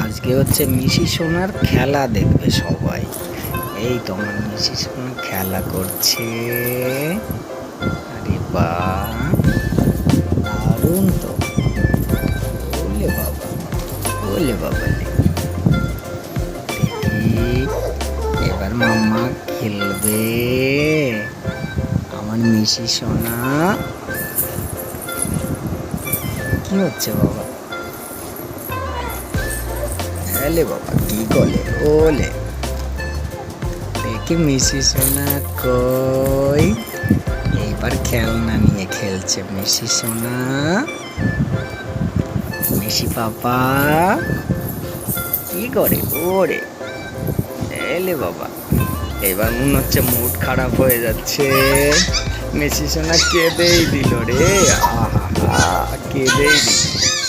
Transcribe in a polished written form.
আজকে হচ্ছে মিশি সোনার খেলা দেখবে সবাই। এই তো আমার মিশি সোনা খেলা করছে। আরে বাহ, দারুণ তো। ওলে বাবা, ওলে বাবা লে। দেখি এবার মাম্মা খেলবে। আমার মিশি সোনা কি হচ্ছে বাবা? এলে বাবা কি গলে ওলে। দেখি মিশি সোনা কই। এইবার খেলনা নিয়ে খেলছে মিশি সোনা। মিশি পাপা কি করে ওরে। এলে বাবা, এবার মনে হচ্ছে মুড খারাপ হয়ে যাচ্ছে। মিশি সোনা কেঁদেই দিল রে। আহা, কেঁদেই দিল।